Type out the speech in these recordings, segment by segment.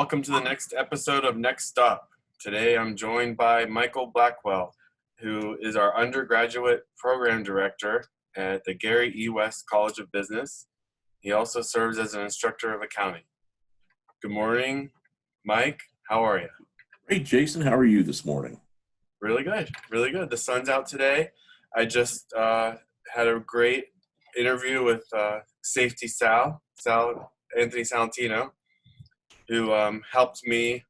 welcome to the next episode of Next Stop. Today I'm joined by Michael Blackwell, who is our undergraduate program director at the Gary E. West College of Business. He also serves as an instructor of accounting. Good morning, Mike. How are you? Hey, Jason. How are you this morning? Really good. Really good. The sun's out today. I just had a great interview with Safety Anthony Salentino, who helped me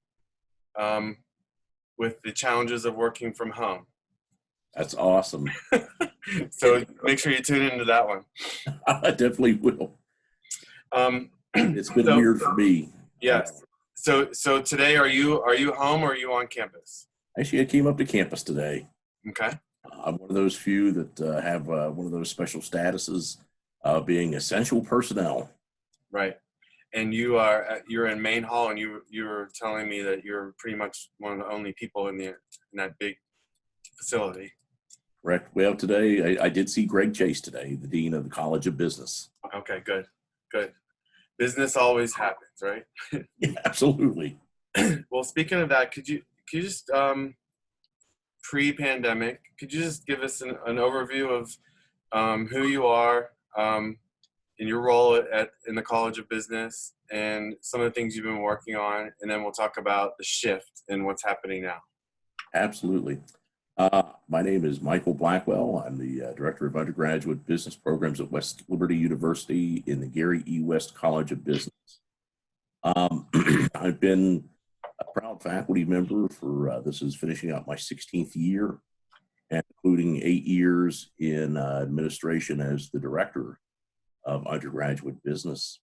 with the challenges of working from home. That's awesome. So make sure you tune into that one. I definitely will. It's been weird for me. Yes. So today, are you home or are you on campus? Actually, I came up to campus today. Okay. I'm one of those few that have one of those special statuses, being essential personnel. Right. And you're in main hall, and you were telling me that you're pretty much one of the only people in that big facility. Correct. Well, today I did see Greg Chase today, the dean of the College of Business. Okay, good. Business always happens, right? Yeah, absolutely. Well, speaking of that, could you just pre-pandemic, could you just give us an overview of who you are, in your role in the College of Business, and some of the things you've been working on, and then we'll talk about the shift and what's happening now. Absolutely. My name is Michael Blackwell. I'm the Director of Undergraduate Business Programs at West Liberty University in the Gary E. West College of Business. I've been a proud faculty member for, this is finishing out my 16th year, including 8 years in administration as the Director of Undergraduate Business.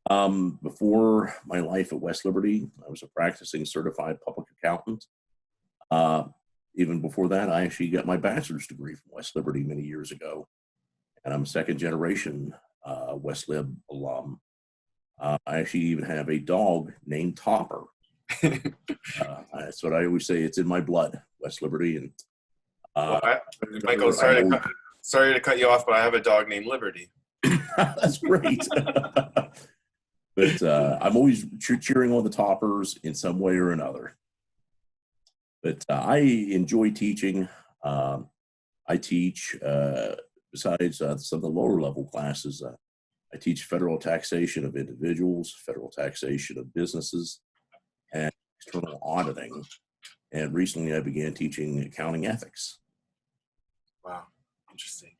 Before my life at West Liberty, I was a practicing certified public accountant. Even before that, I actually got my bachelor's degree from West Liberty many years ago. And I'm a second generation West Lib alum. I actually even have a dog named Topper. That's what I always say. It's in my blood, West Liberty. And Michael, sorry to cut you off, but I have a dog named Liberty. That's great. But I'm always cheering on the Toppers in some way or another. But I enjoy teaching. I teach, besides some of the lower level classes, I teach federal taxation of individuals, federal taxation of businesses, and external auditing. And recently I began teaching accounting ethics. Wow, interesting.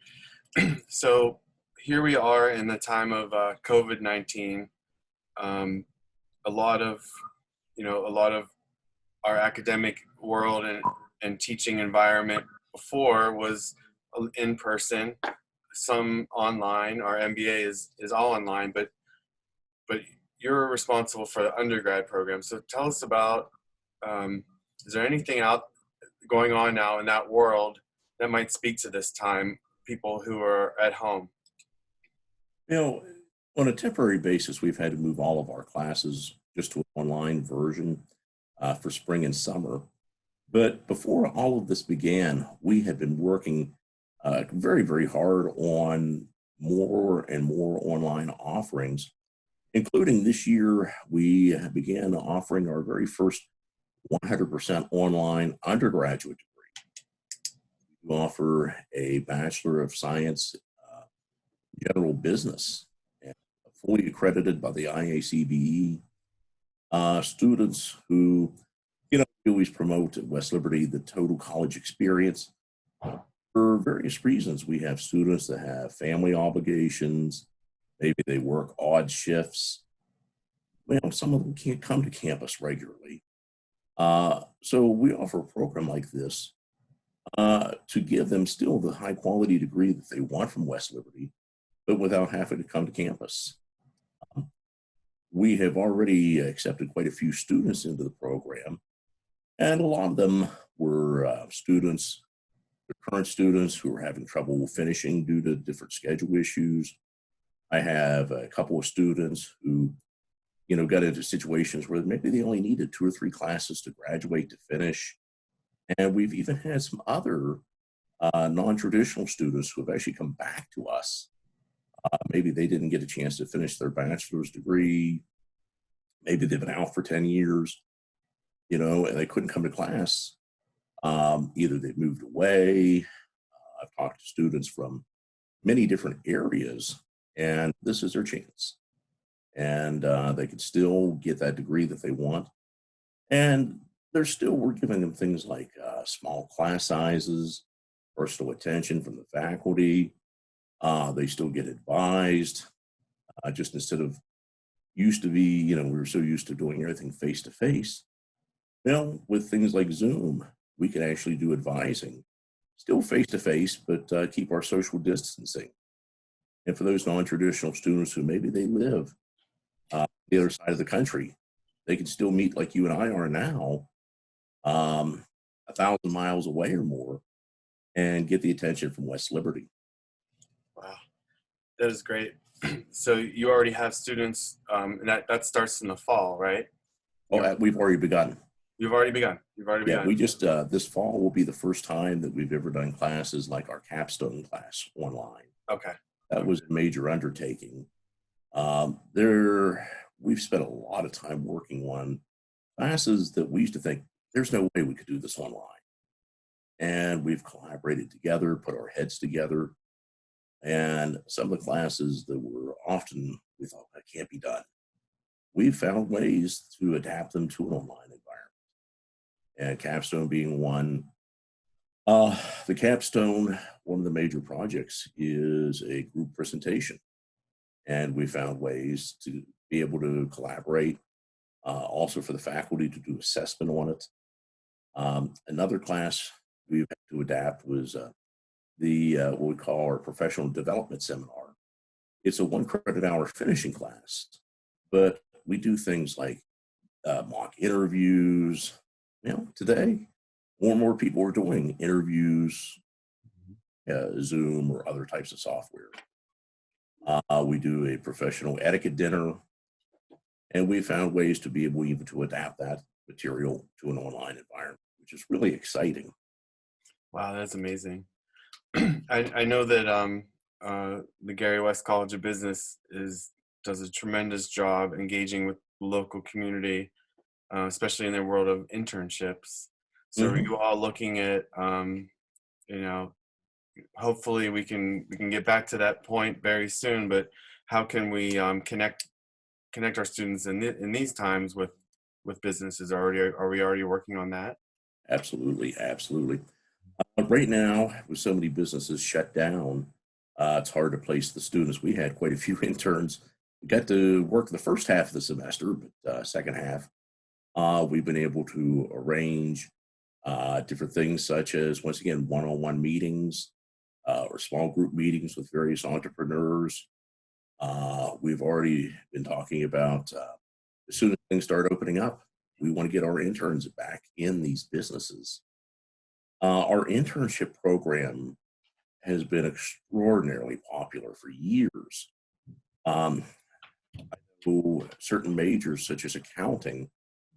So here we are in the time of COVID-19. A lot of our academic world and teaching environment before was in person, some online. Our MBA is all online, but you're responsible for the undergrad program. So tell us about, is there anything going on now in that world that might speak to this time, people who are at home? On a temporary basis, we've had to move all of our classes just to an online version for spring and summer. But before all of this began, we had been working very, very hard on more and more online offerings, including this year, we began offering our very first 100% online undergraduate degree. We offer a Bachelor of Science General Business, and fully accredited by the IACBE. Students who, we always promote at West Liberty the total college experience. For various reasons, we have students that have family obligations. Maybe they work odd shifts. Some of them can't come to campus regularly. So we offer a program like this to give them still the high quality degree that they want from West Liberty, but without having to come to campus. We have already accepted quite a few students into the program, and a lot of them were current students who are having trouble finishing due to different schedule issues. I have a couple of students who, got into situations where maybe they only needed 2 or 3 classes to graduate to finish. And we've even had some other non-traditional students who have actually come back to us. Maybe they didn't get a chance to finish their bachelor's degree, maybe they've been out for 10 years, and they couldn't come to class. Either they've moved away. I've talked to students from many different areas, and this is their chance. And they could still get that degree that they want. And we're giving them things like small class sizes, personal attention from the faculty. They still get advised, just instead of used to be, we were so used to doing everything face to face. Well, with things like Zoom, we can actually do advising, still face to face, but keep our social distancing. And for those non-traditional students who maybe they live the other side of the country, they can still meet like you and I are now, 1,000 miles away or more, and get the attention from West Liberty. Wow, that is great. So you already have students, and that starts in the fall, right? Oh, we've already begun. You've already begun. You've already Yeah, begun. we just this fall will be the first time that we've ever done classes like our capstone class online. Okay. That was a major undertaking. We've spent a lot of time working on classes that we used to think there's no way we could do this online. And we've collaborated together, put our heads together. And some of the classes that were often, we thought, that can't be done. We've found ways to adapt them to an online environment. And capstone being one. The capstone, one of the major projects, is a group presentation. And we found ways to be able to collaborate, also for the faculty to do assessment on it. Another class we've had to adapt was what we call our professional development seminar. It's a 1 credit hour finishing class, but we do things like mock interviews. Today, more and more people are doing interviews, Zoom or other types of software. We do a professional etiquette dinner, and we found ways to be able even to adapt that material to an online environment, which is really exciting. Wow, that's amazing. I know that the Gary West College of Business does a tremendous job engaging with the local community, especially in their world of internships. So are you all looking at, hopefully we can get back to that point very soon, but how can we connect our students in these times with businesses? Are we already working on that? Absolutely. Right now, with so many businesses shut down, it's hard to place the students. We had quite a few interns. We got to work the first half of the semester, but second half, we've been able to arrange different things such as, once again, one-on-one meetings or small group meetings with various entrepreneurs. We've already been talking about as soon as things start opening up, we want to get our interns back in these businesses. Our internship program has been extraordinarily popular for years. I know certain majors such as accounting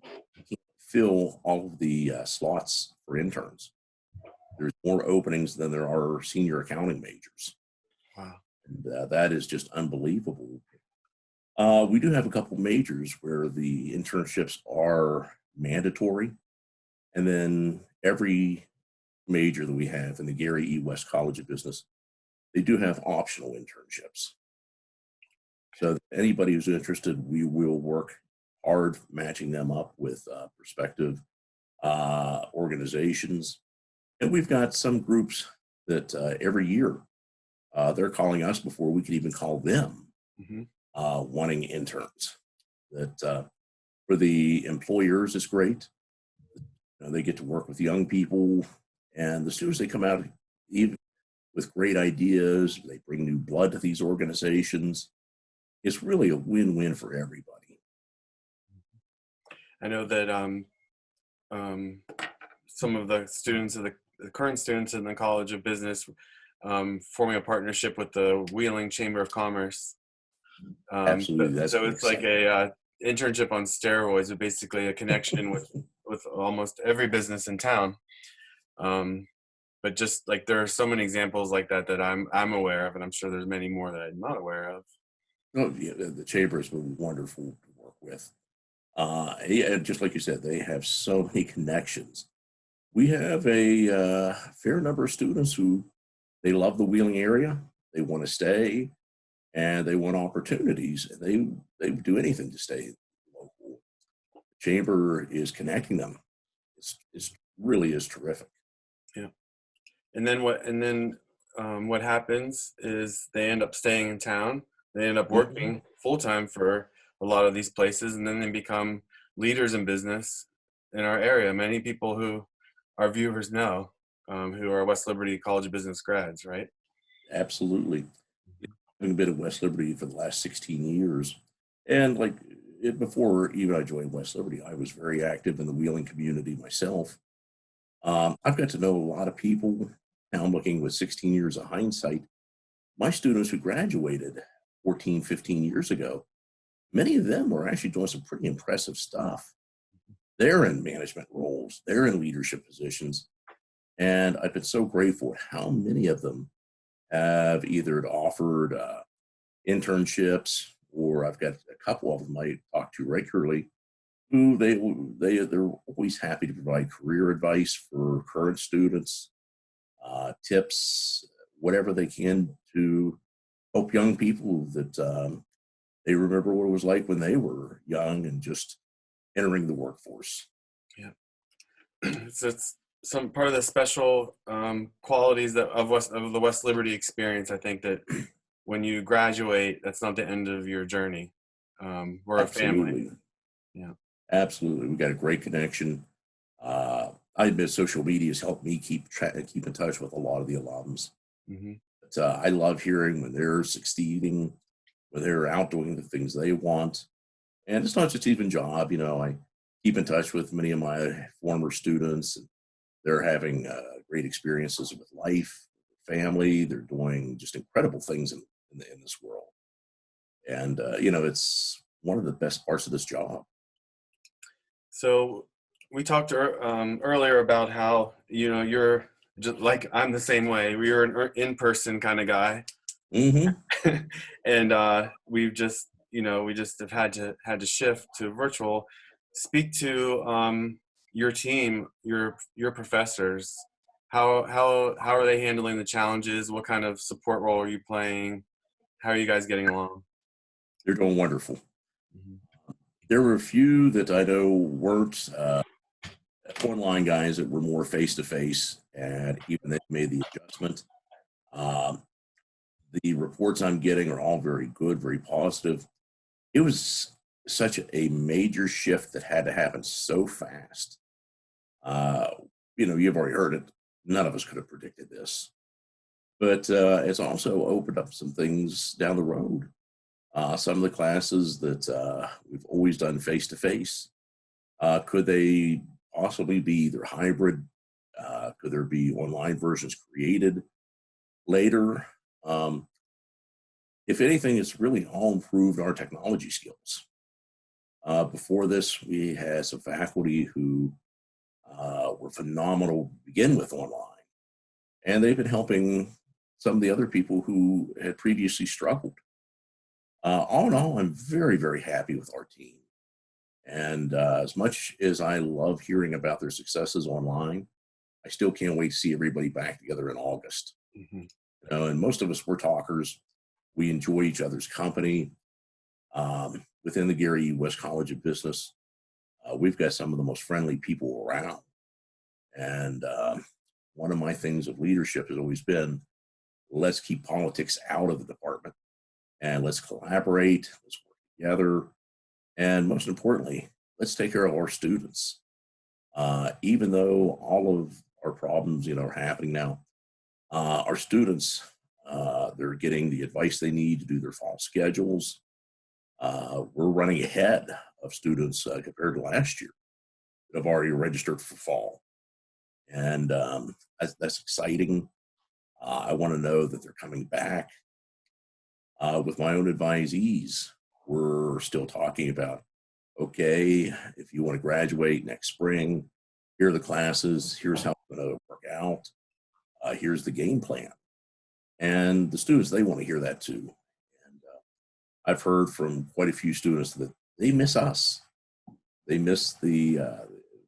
can't fill all of the slots for interns. There's more openings than there are senior accounting majors. Wow. And that is just unbelievable. We do have a couple majors where the internships are mandatory. And then every major that we have in the Gary E. West College of Business, they do have optional internships. So anybody who's interested, we will work hard matching them up with prospective organizations. And we've got some groups that every year they're calling us before we can even call them, wanting interns. That for the employers is great. They get to work with young people, and the students, they come out even with great ideas. They bring new blood to these organizations. It's really a win-win for everybody. I know that some of the students, the current students in the College of Business, forming a partnership with the Wheeling Chamber of Commerce. Absolutely. So it's like a internship on steroids, but basically a connection with almost every business in town. But just like there are so many examples like that I'm aware of, and I'm sure there's many more that I'm not aware of. Oh, yeah, the chamber has been wonderful to work with. Yeah, just like you said, they have so many connections. We have a fair number of students who they love the Wheeling area. They want to stay, and they want opportunities. And they would do anything to stay local. Chamber is connecting them. It's really is terrific. Yeah. And then what happens is they end up staying in town. They end up Mhm. working full time for a lot of these places, and then they become leaders in business in our area. Many people who our viewers know, who are West Liberty College of Business grads, right? Absolutely. Having been at West Liberty for the last 16 years, and like before even I joined West Liberty, I was very active in the Wheeling community myself. I've got to know a lot of people. Now I'm looking with 16 years of hindsight. My students who graduated 14, 15 years ago, many of them are actually doing some pretty impressive stuff. They're in management roles, they're in leadership positions. And I've been so grateful at how many of them have either offered internships, or I've got a couple of them I talk to regularly who they're always happy to provide career advice for current students, tips, whatever they can to help young people that they remember what it was like when they were young and just entering the workforce. Yeah. It's some part of the special qualities that of the West Liberty experience. I think that when you graduate, that's not the end of your journey. We're a family. Absolutely. Yeah. Absolutely. We got a great connection. I admit social media has helped me keep in touch with a lot of the alums. Hmm. But, I love hearing when they're succeeding, when they're out doing the things they want. And it's not just even job, I keep in touch with many of my former students. And they're having great experiences with life, family. They're doing just incredible things in this world. And, it's one of the best parts of this job. So we talked earlier about how you're just like I'm the same way. We are an in-person kind of guy, Hmm. and we just have had to shift to virtual. Speak to your team, your professors. How are they handling the challenges? What kind of support role are you playing? How are you guys getting along? They're doing wonderful. Mhm. There were a few that I know weren't online guys that were more face to face, and even they made the adjustment. Um, the reports I'm getting are all very good, very positive. It was such a major shift that had to happen so fast. Uh, you've already heard it. None of us could have predicted this, but it's also opened up some things down the road. Some of the classes that we've always done face to face, could they possibly be either hybrid? Could there be online versions created later? Um, if anything, it's really all improved our technology skills. Before this, we had some faculty who were phenomenal to begin with online, and they've been helping some of the other people who had previously struggled. All in all, I'm very, very happy with our team. And as much as I love hearing about their successes online, I still can't wait to see everybody back together in August. Mhm. And most of us, we're talkers. We enjoy each other's company. Within the Gary West College of Business, we've got some of the most friendly people around. And one of my things of leadership has always been, let's keep politics out of the department and let's collaborate, let's work together. And most importantly, let's take care of our students. Even though all of our problems, are happening now, our students, they're getting the advice they need to do their fall schedules. We're running ahead of students compared to last year that have already registered for fall. And that's exciting. I want to know that they're coming back. With my own advisees, we're still talking about, okay, if you want to graduate next spring, here are the classes, here's how it's going to work out, here's the game plan. And the students, they want to hear that too. And I've heard from quite a few students that they miss us. They miss the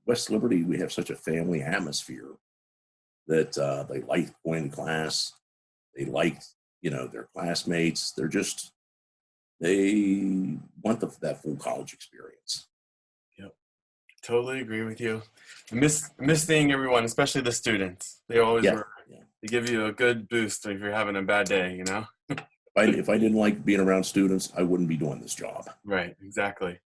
West Liberty. We have such a family atmosphere that they like going to class. They like, their classmates. They want that full college experience. Yep. Totally agree with you. I miss seeing everyone, especially the students. They always Yeah, were. yeah. They give you a good boost if you're having a bad day, If I didn't like being around students, I wouldn't be doing this job. Right, exactly.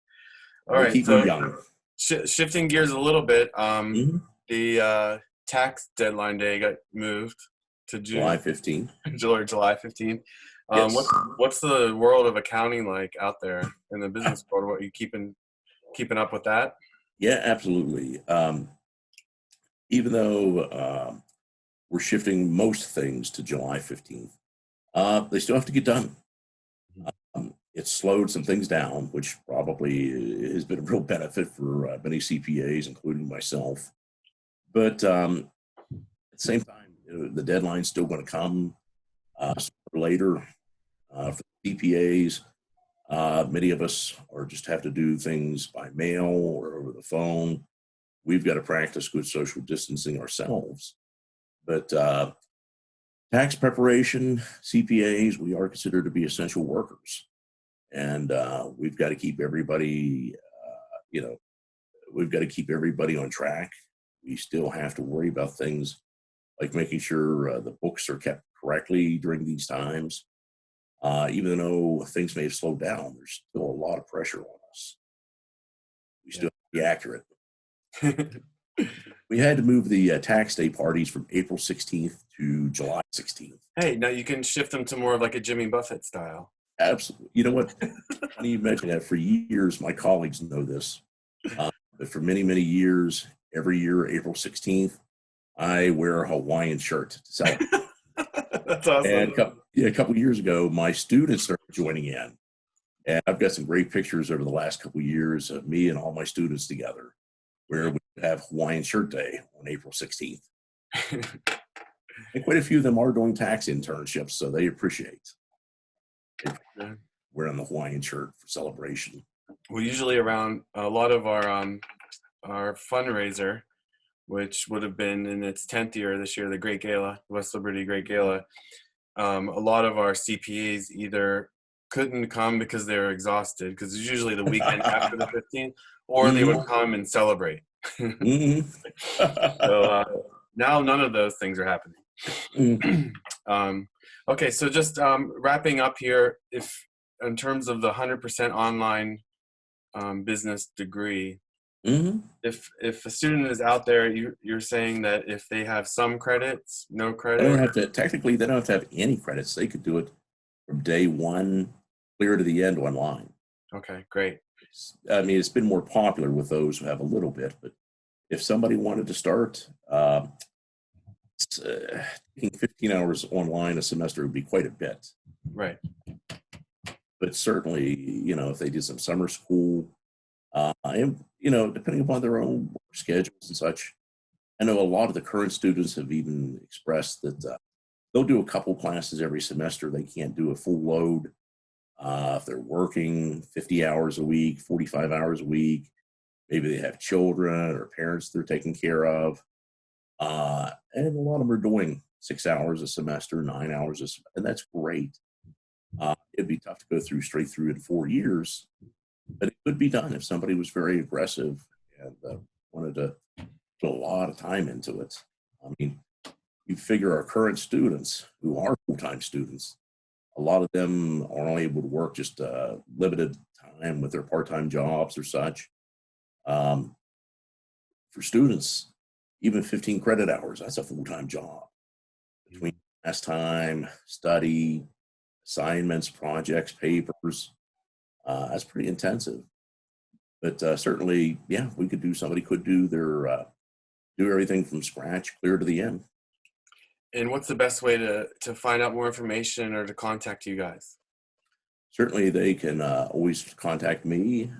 All They right, keep me so young. shifting gears a little bit, Mhm. the tax deadline day got moved to July June, 15th. July 15th. Yes. What's the world of accounting like out there in the business world? What are you keeping up with that? Yeah, absolutely. Even though we're shifting most things to July 15th, they still have to get done. It's slowed some things down, which probably has been a real benefit for many CPAs, including myself. But at the same time, the deadline's still going to come sooner or later for CPAs. Many of us are just have to do things by mail or over the phone. We've got to practice good social distancing ourselves. But tax preparation, CPAs, we are considered to be essential workers. And we've got to keep everybody, we've got to keep everybody on track. We still have to worry about things like making sure the books are kept correctly during these times. Even though things may have slowed down, there's still a lot of pressure on us. We still have to be accurate. We had to move the tax day parties from April 16th to July 16th. Hey, now you can shift them to more of like a Jimmy Buffett style. Absolutely. You know what? Funny you mention that. For years, my colleagues know this. But for many, many years, every year, April 16th, I wear a Hawaiian shirt to celebrate. That's awesome. And a couple of years ago, my students started joining in. And I've got some great pictures over the last couple of years of me and all my students together where we have Hawaiian Shirt Day on April 16th. And quite a few of them are doing tax internships, so they appreciate wearing the Hawaiian shirt for celebration. Well, usually around a lot of our fundraiser, which would have been in its 10th year this year, the Great Gala, West Liberty Great Gala. A lot of our CPAs either couldn't come because they were exhausted, because it's usually the weekend after the 15th, or they would come and celebrate. So now none of those things are happening. Okay, so just wrapping up here, if in terms of the 100% online business degree, if a student is out there, you're saying that if they have some credits, no credit? They don't have to, technically, they don't have to have any credits. They could do it from day one clear to the end online. Okay, great. I mean, it's been more popular with those who have a little bit, but if somebody wanted to start, taking 15 hours online a semester would be quite a bit. Right. But certainly, if they did some summer school, and, depending upon their own work schedules and such, I know a lot of the current students have even expressed that they'll do a couple classes every semester. They can't do a full load. If they're working 50 hours a week, 45 hours a week, maybe they have children or parents they're taking care of. And a lot of them are doing 6 hours a semester, 9 hours a semester, and that's great. It'd be tough to go straight through in 4 years, but it could be done if somebody was very aggressive and wanted to put a lot of time into it. I mean, you figure our current students who are full-time students, a lot of them are only able to work just limited time with their part-time jobs or such. For students, even 15 credit hours, that's a full-time job. Between class time, study, assignments, projects, papers, that's pretty intensive. But certainly, yeah, somebody could do do everything from scratch, clear to the end. And what's the best way to find out more information or to contact you guys? Certainly, they can always contact me.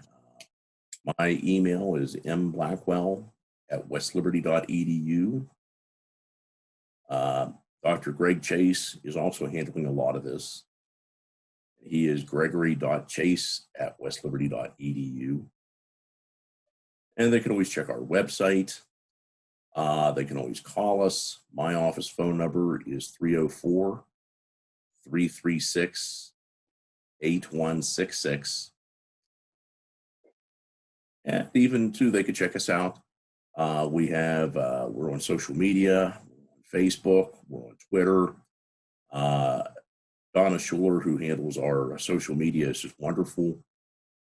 My email is mblackwell@westliberty.edu. Dr. Greg Chase is also handling a lot of this. He is gregory.chase@westliberty.edu. And they can always check our website. They can always call us. My office phone number is 304-336-8166. And even too, they could check us out. We're on social media, we're on Facebook, we're on Twitter. Donna Schuler, who handles our social media, is just wonderful.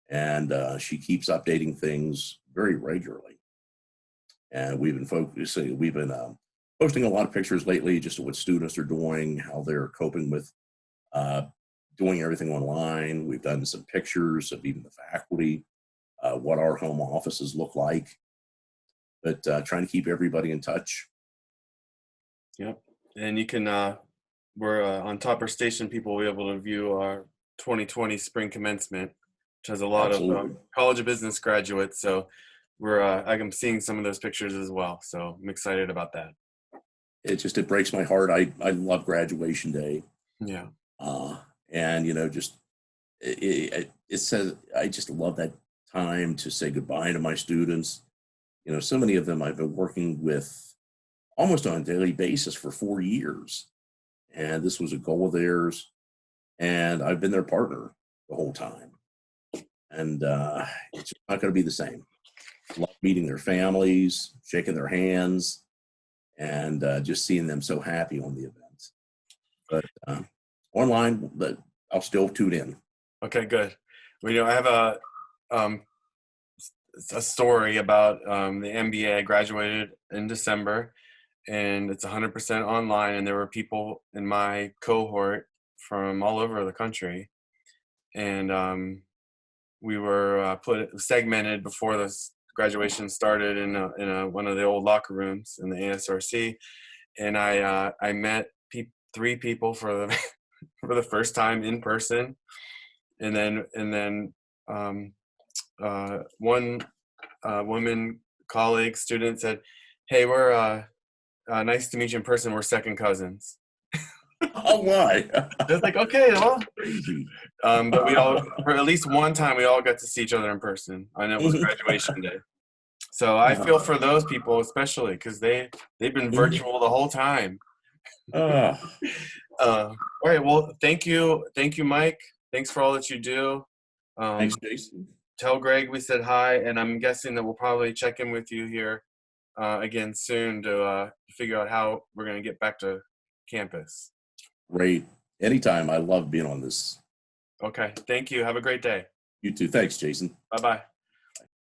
And she keeps updating things very regularly. And we've been posting a lot of pictures lately, just of what students are doing, how they're coping with doing everything online. We've done some pictures of even the faculty, what our home offices look like, but trying to keep everybody in touch. Yep. And you can, we're on Topper Station. People will be able to view our 2020 spring commencement, which has a lot Absolutely. of College of Business graduates. So I'm seeing some of those pictures as well. So I'm excited about that. It breaks my heart. I love graduation day. Yeah. And it says, I just love that time to say goodbye to my students. So many of them I've been working with almost on a daily basis for 4 years. And this was a goal of theirs. And I've been their partner the whole time. And it's just not going to be the same. Love meeting their families, shaking their hands, and just seeing them so happy on the event. But online, I'll still tune in. Okay, good. Well, I have a story about the MBA. I graduated in December, and it's 100% online. And there were people in my cohort from all over the country, and we were segmented before this graduation started in one of the old locker rooms in the ASRC, and I met 3 people for the for the first time in person, and then one woman colleague student said, "Hey, we're nice to meet you in person. We're second cousins." Oh my! I was like, okay, well, Crazy. but we all, for at least one time, we all got to see each other in person, and it was graduation day. So I feel for those people, especially because they've been virtual the whole time. All right. Well, thank you, Mike. Thanks for all that you do. Thanks, Jason. Tell Greg we said hi, and I'm guessing that we'll probably check in with you here again soon to figure out how we're going to get back to campus. Great. Anytime. I love being on this. Okay. Thank you. Have a great day. You too. Thanks, Jason. Bye-bye.